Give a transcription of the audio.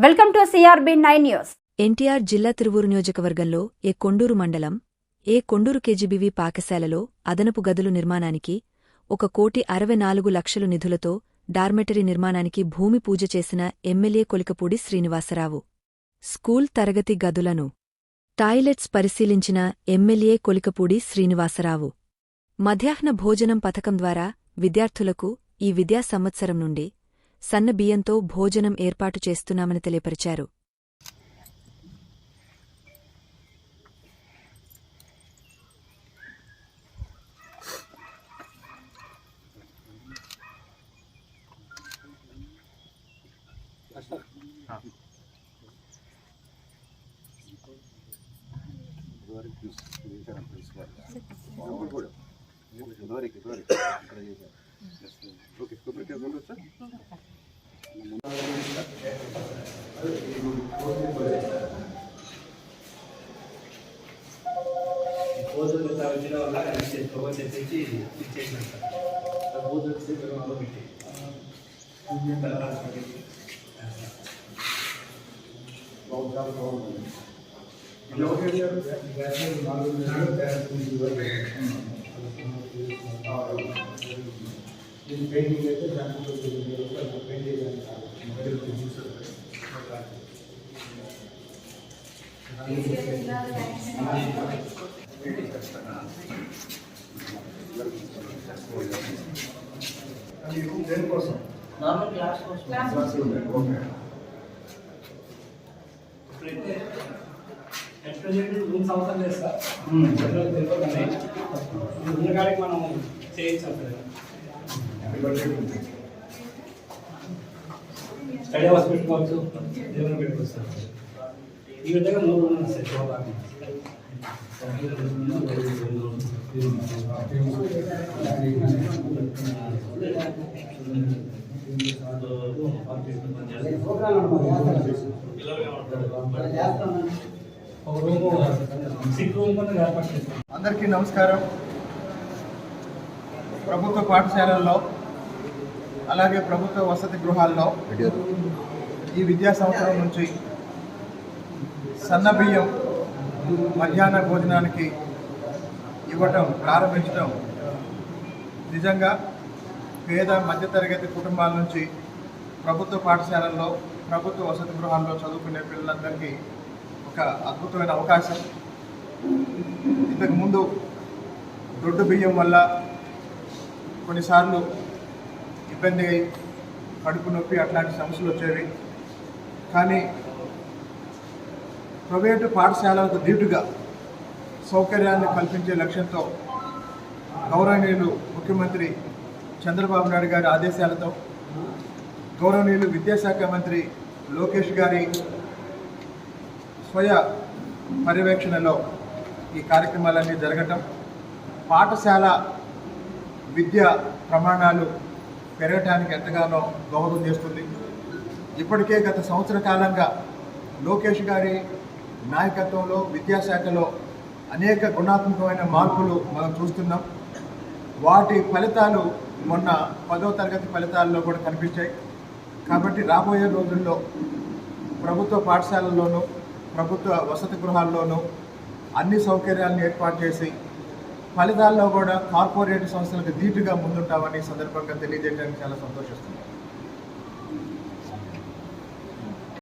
Welcome to CRB 9 news. NTR జిల్లా తిరువూరు నియోజకవర్గంలో కొండూరు మండలం కొండూరు కేజీబీవీ పాఠశాలలో అదనపు గదులు నిర్మాణానికి 1,64,00,000 నిధులతో డార్మెటరీ నిర్మాణానికి భూమి పూజ చేసిన ఎమ్మెల్యే కొలికపూడి శ్రీనివాసరావు. స్కూల్ తరగతి గదులను, టాయిలెట్స్ పరిశీలించిన ఎమ్మెల్యే కొలికపూడి శ్రీనివాసరావు. మధ్యాహ్న భోజనం పథకం ద్వారా విద్యార్థులకు ఈ విద్యా సంవత్సరం నుండి సన్న బియ్యంతో భోజనం ఏర్పాటు చేస్తున్నామని తెలియపరిచారు. నార్మల్ క్లాస్ ఎక్స్ప్రెజెంట్ రూమ్స్ అవసరం లేదు సార్. జనరల్ తెలియదు ఉన్న కాడికి మనం చేయించాం సార్. స్టడీ హౌస్ పెట్టుకోవచ్చు, దేవుని పెట్టుకోవచ్చు సార్. ఈ విధంగా 3 రూమ్లు సార్. అందరికీ నమస్కారం. ప్రభుత్వ పాఠశాలల్లో అలాగే ప్రభుత్వ వసతి గృహాల్లో ఈ విద్యా సంవత్సరం నుంచి సన్నబియ్యం మధ్యాహ్న భోజనానికి ఇవ్వటం ప్రారంభించడం నిజంగా పేద మధ్యతరగతి కుటుంబాల నుంచి ప్రభుత్వ పాఠశాలల్లో ప్రభుత్వ వసతి గృహాల్లో చదువుకునే పిల్లలందరికీ ఒక అద్భుతమైన అవకాశం. ఇంతకుముందు దొడ్డు బియ్యం వల్ల కొన్నిసార్లు ఇబ్బంది అయి కడుపు నొప్పి అట్లాంటి సమస్యలు వచ్చేవి. కానీ ప్రైవేటు పాఠశాలలకు ధీటుగా సౌకర్యాన్ని కల్పించే లక్ష్యంతో గౌరవనీయులు ముఖ్యమంత్రి చంద్రబాబు నాయుడు గారి ఆదేశాలతో గౌరవనీయులు విద్యాశాఖ మంత్రి లోకేష్ గారి స్వయ పర్యవేక్షణలో ఈ కార్యక్రమాలన్నీ జరగటం పాఠశాల విద్యా ప్రమాణాలు పెరగటానికి ఎంతగానో దోహదం చేస్తుంది. ఇప్పటికే గత సంవత్సర కాలంగా లోకేష్ గారి నాయకత్వంలో విద్యాశాఖలో అనేక గుణాత్మకమైన మార్పులు మనం చూస్తున్నాం. వాటి ఫలితాలు మొన్న 10వ తరగతి ఫలితాల్లో కూడా కనిపించాయి. కాబట్టి రాబోయే రోజుల్లో ప్రభుత్వ పాఠశాలల్లోనూ ప్రభుత్వ వసతి గృహాల్లోనూ అన్ని సౌకర్యాలను ఏర్పాటు చేసి ఫలితాల్లో కూడా కార్పొరేట్ సంస్థలకు ధీటుగా ముందుంటామని సందర్భంగా తెలియజేయడానికి చాలా సంతోషిస్తున్నాం.